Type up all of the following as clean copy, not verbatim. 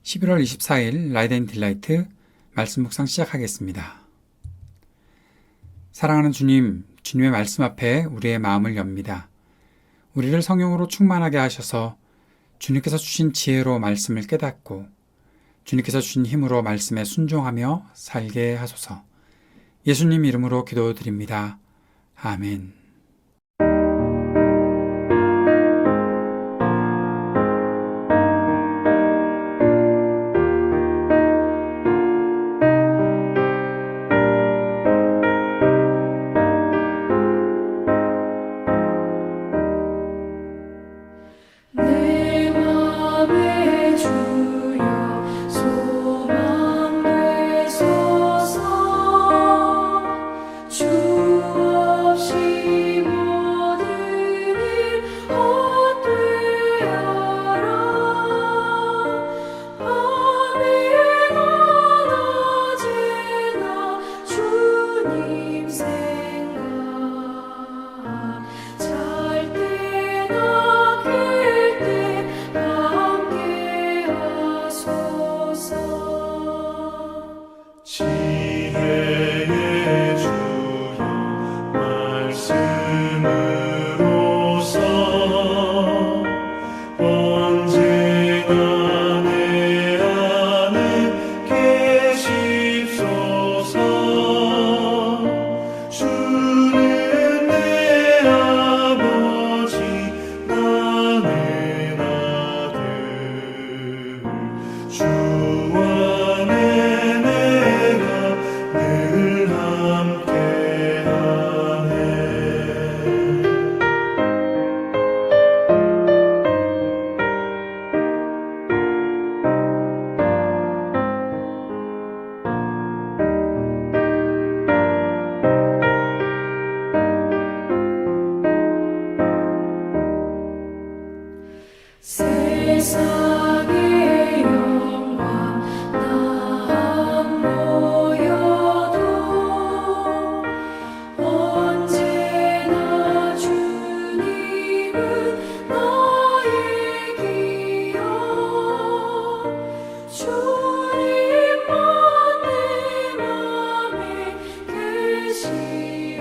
11월 24일 라이트 앤 딜라이트 말씀 묵상 시작하겠습니다. 사랑하는 주님, 주님의 말씀 앞에 우리의 마음을 엽니다. 우리를 성령으로 충만하게 하셔서 주님께서 주신 지혜로 말씀을 깨닫고 주님께서 주신 힘으로 말씀에 순종하며 살게 하소서. 예수님 이름으로 기도드립니다. 아멘. 내 맘의 주여 소망 되소서. 주 없이 모든 일 헛되어라. 밤에나 낮에나 주님 생각, 잘 때나 깰 때 함께 하소서. 지혜의 주여 말씀으로서 언제나 내 안에 계십소서. 주는 내 아버지 나는 아들 주 안에 내가 늘 함께하네. 세상의 영광 다 모여도 언제나 주님은 나의 기여. 주님만 내 맘에 계시오니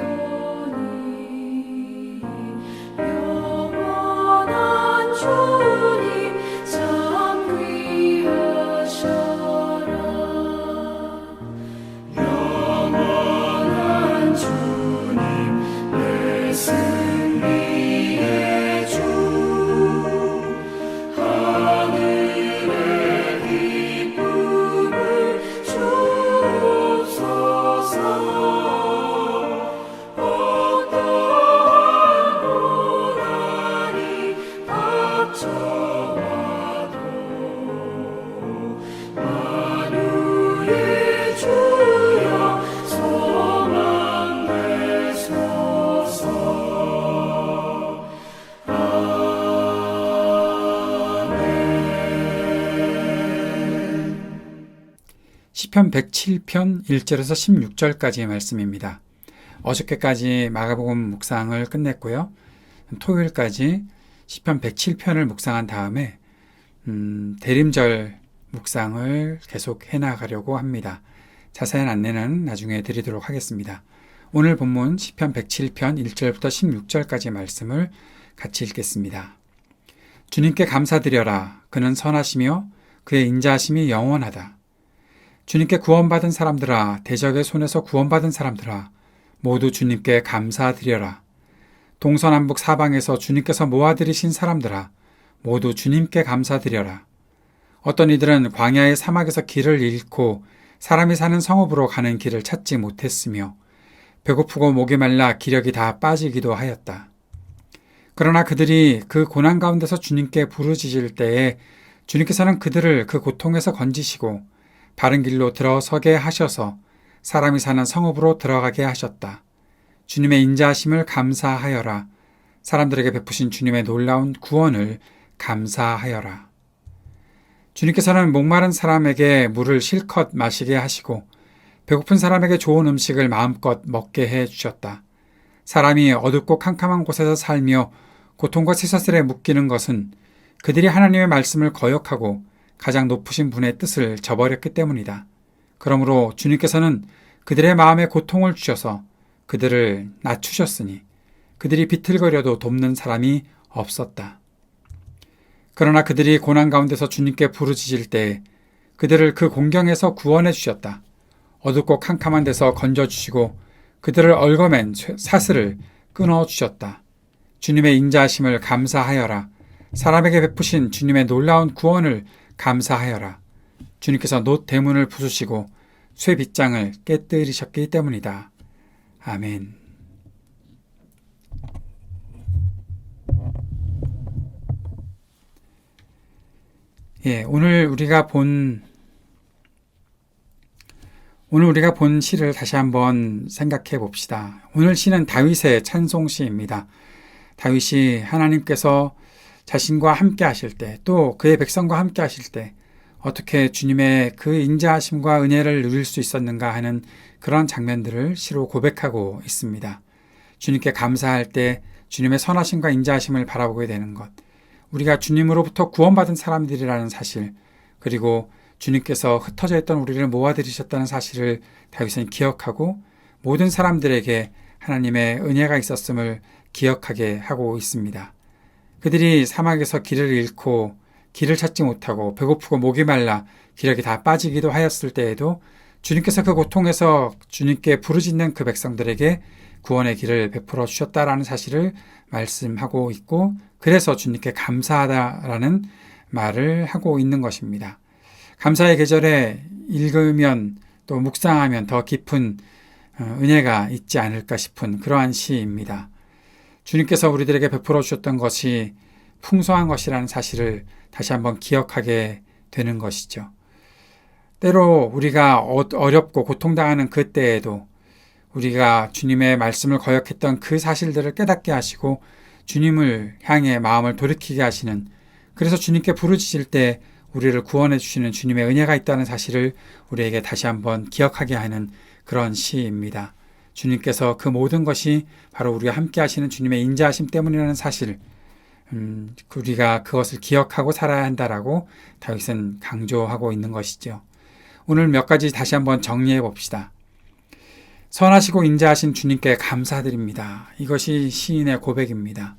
영원한 주님 참 귀하셔라. 영원한 주님 내 승리의 주, 하늘의 기쁨을 주옵소서. 어떠한 고난이 닥쳐와도 만유의 주여 소망 되소서. 시편 107편 1절에서 16절까지의 말씀입니다. 어저께까지 마가복음 묵상을 끝냈고요. 토요일까지 시편 107편을 묵상한 다음에 대림절 묵상을 계속 해나가려고 합니다. 자세한 안내는 나중에 드리도록 하겠습니다. 오늘 본문 시편 107편 1절부터 16절까지 말씀을 같이 읽겠습니다. 주님께 감사드려라. 그는 선하시며 그의 인자하심이 영원하다. 주님께 구원받은 사람들아, 대적의 손에서 구원받은 사람들아, 모두 주님께 감사드려라. 동서남북 사방에서 주님께서 모아들이신 사람들아, 모두 주님께 감사드려라. 어떤 이들은 광야의 사막에서 길을 잃고 사람이 사는 성읍으로 가는 길을 찾지 못했으며 배고프고 목이 말라 기력이 다 빠지기도 하였다. 그러나 그들이 그 고난 가운데서 주님께 부르짖을 때에 주님께서는 그들을 그 고통에서 건지시고 바른 길로 들어서게 하셔서 사람이 사는 성읍으로 들어가게 하셨다. 주님의 인자하심을 감사하여라. 사람들에게 베푸신 주님의 놀라운 구원을 감사하여라. 주님께서는 목마른 사람에게 물을 실컷 마시게 하시고 배고픈 사람에게 좋은 음식을 마음껏 먹게 해 주셨다. 사람이 어둡고 캄캄한 곳에서 살며 고통과 쇠사슬에 묶이는 것은 그들이 하나님의 말씀을 거역하고 가장 높으신 분의 뜻을 저버렸기 때문이다. 그러므로 주님께서는 그들의 마음에 고통을 주셔서 그들을 낮추셨으니 그들이 비틀거려도 돕는 사람이 없었다. 그러나 그들이 고난 가운데서 주님께 부르짖을 때 그들을 그 공경에서 구원해 주셨다. 어둡고 캄캄한 데서 건져주시고 그들을 얽어맨 사슬을 끊어주셨다. 주님의 인자하심을 감사하여라. 사람에게 베푸신 주님의 놀라운 구원을 감사하여라. 주님께서 놋 대문을 부수시고 쇠 빗장을 깨뜨리셨기 때문이다. 아멘. 오늘 우리가 본 시를 다시 한번 생각해 봅시다. 오늘 시는 다윗의 찬송시입니다. 다윗이 하나님께서 자신과 함께 하실 때, 또 그의 백성과 함께 하실 때 어떻게 주님의 그 인자하심과 은혜를 누릴 수 있었는가 하는 그런 장면들을 시로 고백하고 있습니다. 주님께 감사할 때 주님의 선하심과 인자하심을 바라보게 되는 것, 우리가 주님으로부터 구원받은 사람들이라는 사실, 그리고 주님께서 흩어져 있던 우리를 모아들이셨다는 사실을 다윗은 기억하고 모든 사람들에게 하나님의 은혜가 있었음을 기억하게 하고 있습니다. 그들이 사막에서 길을 잃고 길을 찾지 못하고 배고프고 목이 말라 기력이 다 빠지기도 하였을 때에도 주님께서 그 고통에서 주님께 부르짖는 그 백성들에게 구원의 길을 베풀어 주셨다라는 사실을 말씀하고 있고, 그래서 주님께 감사하다라는 말을 하고 있는 것입니다. 감사의 계절에 읽으면 또 묵상하면 더 깊은 은혜가 있지 않을까 싶은 그러한 시입니다. 주님께서 우리들에게 베풀어 주셨던 것이 풍성한 것이라는 사실을 다시 한번 기억하게 되는 것이죠. 때로 우리가 어렵고 고통당하는 그때에도 우리가 주님의 말씀을 거역했던 그 사실들을 깨닫게 하시고 주님을 향해 마음을 돌이키게 하시는, 그래서 주님께 부르짖을 때 우리를 구원해 주시는 주님의 은혜가 있다는 사실을 우리에게 다시 한번 기억하게 하는 그런 시입니다. 주님께서 그 모든 것이 바로 우리와 함께 하시는 주님의 인자하심 때문이라는 사실, 우리가 그것을 기억하고 살아야 한다라고 다윗은 강조하고 있는 것이죠. 오늘 몇 가지 다시 한번 정리해 봅시다. 선하시고 인자하신 주님께 감사드립니다. 이것이 시인의 고백입니다.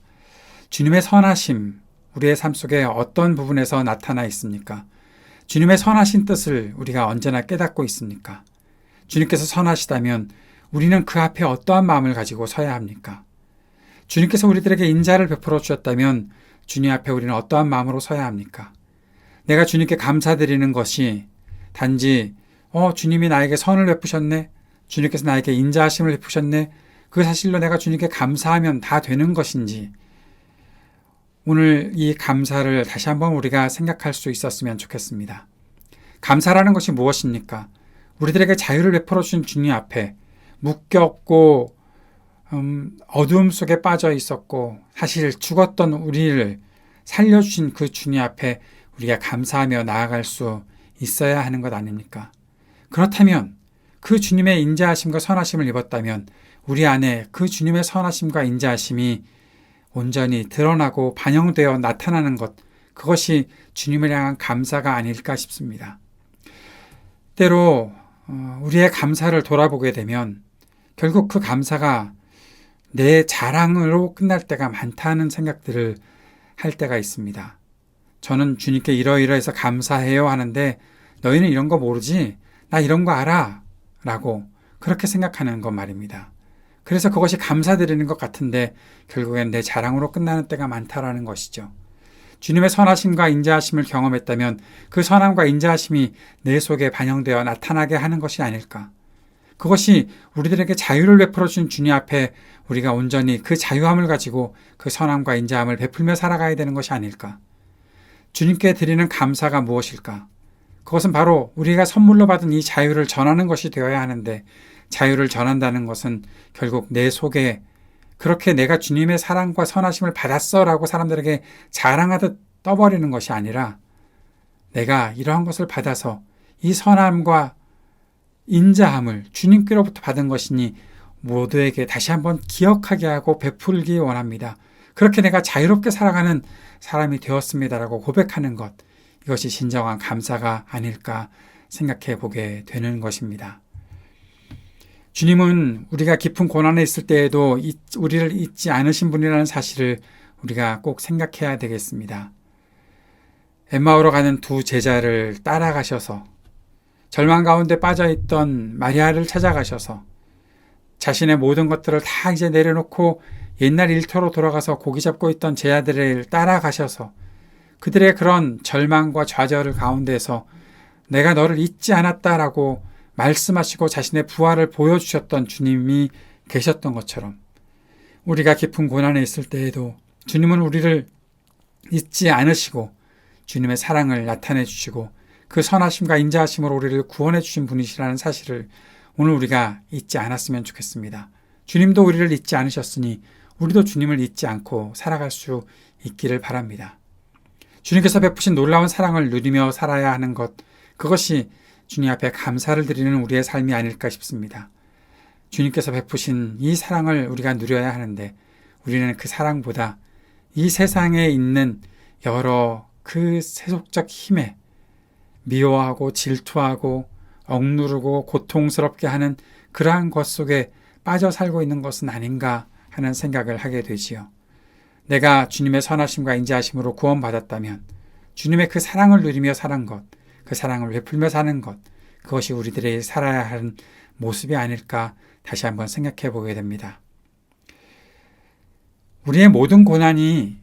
주님의 선하심, 우리의 삶 속에 어떤 부분에서 나타나 있습니까? 주님의 선하신 뜻을 우리가 언제나 깨닫고 있습니까? 주님께서 선하시다면 우리는 그 앞에 어떠한 마음을 가지고 서야 합니까? 주님께서 우리들에게 인자를 베풀어 주셨다면 주님 앞에 우리는 어떠한 마음으로 서야 합니까? 내가 주님께 감사드리는 것이 단지 주님이 나에게 선을 베푸셨네, 주님께서 나에게 인자하심을 베푸셨네, 그 사실로 내가 주님께 감사하면 다 되는 것인지, 오늘 이 감사를 다시 한번 우리가 생각할 수 있었으면 좋겠습니다. 감사라는 것이 무엇입니까? 우리들에게 자유를 베풀어 주신 주님 앞에 묶였고 어두움 속에 빠져 있었고 사실 죽었던 우리를 살려주신 그 주님 앞에 우리가 감사하며 나아갈 수 있어야 하는 것 아닙니까? 그렇다면 그 주님의 인자하심과 선하심을 입었다면 우리 안에 그 주님의 선하심과 인자하심이 온전히 드러나고 반영되어 나타나는 것, 그것이 주님을 향한 감사가 아닐까 싶습니다. 때로 우리의 감사를 돌아보게 되면 결국 그 감사가 내 자랑으로 끝날 때가 많다는 생각들을 할 때가 있습니다. 저는 주님께 이러이러해서 감사해요 하는데 너희는 이런 거 모르지? 나 이런 거 알아? 라고 그렇게 생각하는 것 말입니다. 그래서 그것이 감사드리는 것 같은데 결국엔 내 자랑으로 끝나는 때가 많다라는 것이죠. 주님의 선하심과 인자하심을 경험했다면 그 선함과 인자하심이 내 속에 반영되어 나타나게 하는 것이 아닐까. 그것이 우리들에게 자유를 베풀어 준 주님 앞에 우리가 온전히 그 자유함을 가지고 그 선함과 인자함을 베풀며 살아가야 되는 것이 아닐까. 주님께 드리는 감사가 무엇일까? 그것은 바로 우리가 선물로 받은 이 자유를 전하는 것이 되어야 하는데, 자유를 전한다는 것은 결국 내 속에 그렇게 내가 주님의 사랑과 선하심을 받았어 라고 사람들에게 자랑하듯 떠버리는 것이 아니라, 내가 이러한 것을 받아서 이 선함과 인자함을 주님께로부터 받은 것이니 모두에게 다시 한번 기억하게 하고 베풀기 원합니다. 그렇게 내가 자유롭게 살아가는 사람이 되었습니다라고 고백하는 것, 이것이 진정한 감사가 아닐까 생각해 보게 되는 것입니다. 주님은 우리가 깊은 고난에 있을 때에도 우리를 잊지 않으신 분이라는 사실을 우리가 꼭 생각해야 되겠습니다. 엠마오로 가는 두 제자를 따라가셔서 절망 가운데 빠져있던 마리아를 찾아가셔서 자신의 모든 것들을 다 이제 내려놓고 옛날 일터로 돌아가서 고기 잡고 있던 제자들을 따라가셔서 그들의 그런 절망과 좌절을 가운데서 내가 너를 잊지 않았다라고 말씀하시고 자신의 부활을 보여주셨던 주님이 계셨던 것처럼 우리가 깊은 고난에 있을 때에도 주님은 우리를 잊지 않으시고 주님의 사랑을 나타내 주시고 그 선하심과 인자하심으로 우리를 구원해 주신 분이시라는 사실을 오늘 우리가 잊지 않았으면 좋겠습니다. 주님도 우리를 잊지 않으셨으니 우리도 주님을 잊지 않고 살아갈 수 있기를 바랍니다. 주님께서 베푸신 놀라운 사랑을 누리며 살아야 하는 것, 그것이 주님 앞에 감사를 드리는 우리의 삶이 아닐까 싶습니다. 주님께서 베푸신 이 사랑을 우리가 누려야 하는데 우리는 그 사랑보다 이 세상에 있는 여러 그 세속적 힘에 미워하고 질투하고 억누르고 고통스럽게 하는 그러한 것 속에 빠져 살고 있는 것은 아닌가 하는 생각을 하게 되지요. 내가 주님의 선하심과 인자하심으로 구원받았다면 주님의 그 사랑을 누리며 사는 것, 그 사랑을 베풀며 사는 것, 그것이 우리들이 살아야 하는 모습이 아닐까 다시 한번 생각해 보게 됩니다. 우리의 모든 고난이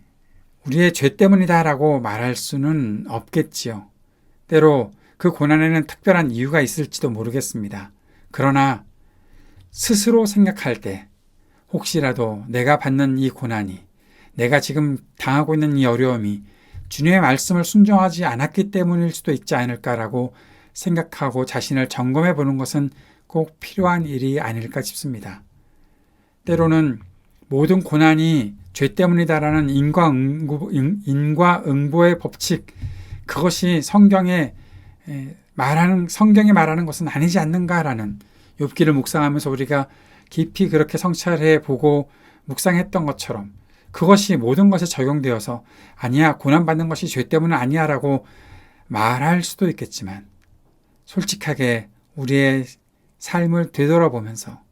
우리의 죄 때문이다라고 말할 수는 없겠지요. 때로 그 고난에는 특별한 이유가 있을지도 모르겠습니다. 그러나 스스로 생각할 때 혹시라도 내가 받는 이 고난이, 내가 지금 당하고 있는 이 어려움이 주님의 말씀을 순종하지 않았기 때문일 수도 있지 않을까라고 생각하고 자신을 점검해 보는 것은 꼭 필요한 일이 아닐까 싶습니다. 때로는 모든 고난이 죄 때문이다라는 인과응보의 법칙, 그것이 성경이 말하는 것은 아니지 않는가라는 욥기를 묵상하면서 우리가 깊이 그렇게 성찰해 보고 묵상했던 것처럼 그것이 모든 것에 적용되어서 아니야, 고난받는 것이 죄 때문은 아니야 라고 말할 수도 있겠지만 솔직하게 우리의 삶을 되돌아보면서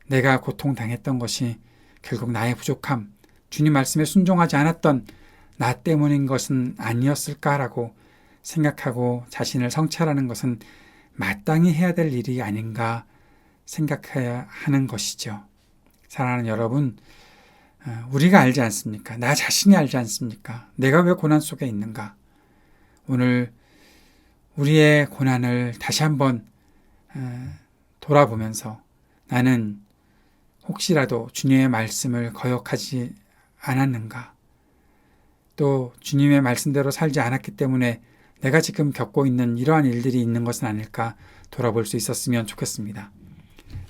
내가 고통당했던 것이 결국 나의 부족함, 주님 말씀에 순종하지 않았던 나 때문인 것은 아니었을까라고 생각하고 자신을 성찰하는 것은 마땅히 해야 될 일이 아닌가 생각해야 하는 것이죠. 사랑하는 여러분, 우리가 알지 않습니까? 나 자신이 알지 않습니까? 내가 왜 고난 속에 있는가? 오늘 우리의 고난을 다시 한번 돌아보면서 나는 혹시라도 주님의 말씀을 거역하지 않았는가? 또 주님의 말씀대로 살지 않았기 때문에 내가 지금 겪고 있는 이러한 일들이 있는 것은 아닐까 돌아볼 수 있었으면 좋겠습니다.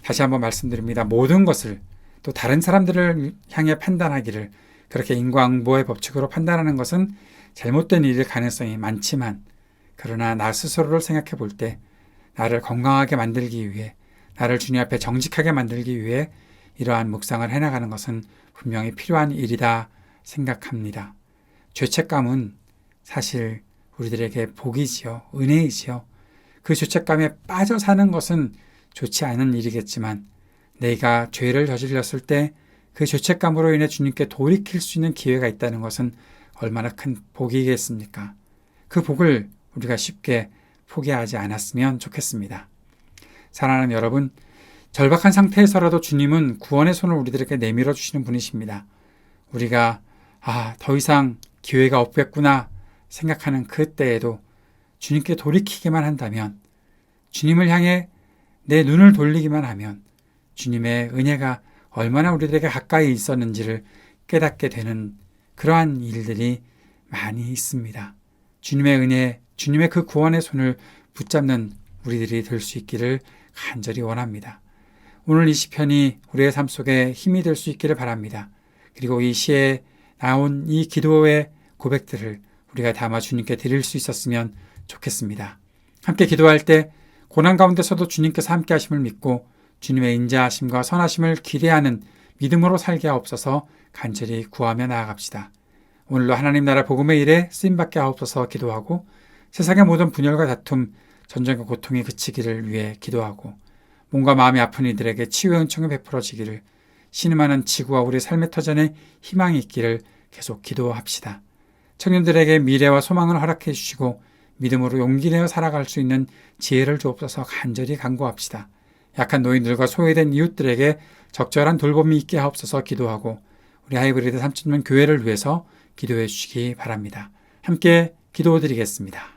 다시 한번 말씀드립니다. 모든 것을 또 다른 사람들을 향해 판단하기를 그렇게 인과응보의 법칙으로 판단하는 것은 잘못된 일일 가능성이 많지만 그러나 나 스스로를 생각해 볼 때 나를 건강하게 만들기 위해 나를 주님 앞에 정직하게 만들기 위해 이러한 묵상을 해나가는 것은 분명히 필요한 일이다 생각합니다. 죄책감은 사실 우리들에게 복이지요. 은혜이지요. 그 죄책감에 빠져 사는 것은 좋지 않은 일이겠지만 내가 죄를 저질렀을 때 그 죄책감으로 인해 주님께 돌이킬 수 있는 기회가 있다는 것은 얼마나 큰 복이겠습니까? 그 복을 우리가 쉽게 포기하지 않았으면 좋겠습니다. 사랑하는 여러분, 절박한 상태에서라도 주님은 구원의 손을 우리들에게 내밀어 주시는 분이십니다. 우리가 더 이상 기회가 없겠구나 생각하는 그때에도 주님께 돌이키기만 한다면, 주님을 향해 내 눈을 돌리기만 하면 주님의 은혜가 얼마나 우리들에게 가까이 있었는지를 깨닫게 되는 그러한 일들이 많이 있습니다. 주님의 은혜, 주님의 그 구원의 손을 붙잡는 우리들이 될 수 있기를 간절히 원합니다. 오늘 이 시편이 우리의 삶 속에 힘이 될 수 있기를 바랍니다. 그리고 이 시에 나온 이 기도의 고백들을 우리가 담아 주님께 드릴 수 있었으면 좋겠습니다. 함께 기도할 때 고난 가운데서도 주님께서 함께 하심을 믿고 주님의 인자하심과 선하심을 기대하는 믿음으로 살게 하옵소서 간절히 구하며 나아갑시다. 오늘도 하나님 나라 복음의 일에 쓰임받게 하옵소서 기도하고 세상의 모든 분열과 다툼, 전쟁과 고통이 그치기를 위해 기도하고 몸과 마음이 아픈 이들에게 치유의 은총이 베풀어지기를, 신음하는 지구와 우리 삶의 터전에 희망이 있기를 계속 기도합시다. 청년들에게 미래와 소망을 허락해 주시고 믿음으로 용기 내어 살아갈 수 있는 지혜를 주옵소서 간절히 간구합시다. 약한 노인들과 소외된 이웃들에게 적절한 돌봄이 있게 하옵소서 기도하고 우리 하이브리드 3천명 교회를 위해서 기도해 주시기 바랍니다. 함께 기도드리겠습니다.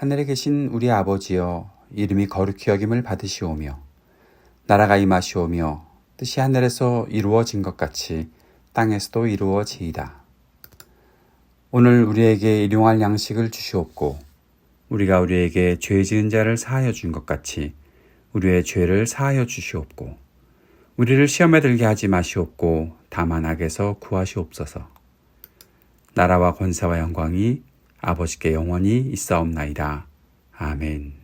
하늘에 계신 우리 아버지여, 이름이 거룩히 여김을 받으시오며 나라가 임하시오며 뜻이 하늘에서 이루어진 것 같이 땅에서도 이루어지이다. 오늘 우리에게 일용할 양식을 주시옵고 우리가 우리에게 죄 지은 자를 사하여 준 것 같이 우리의 죄를 사하여 주시옵고 우리를 시험에 들게 하지 마시옵고 다만 악에서 구하시옵소서. 나라와 권세와 영광이 아버지께 영원히 있사옵나이다. 아멘.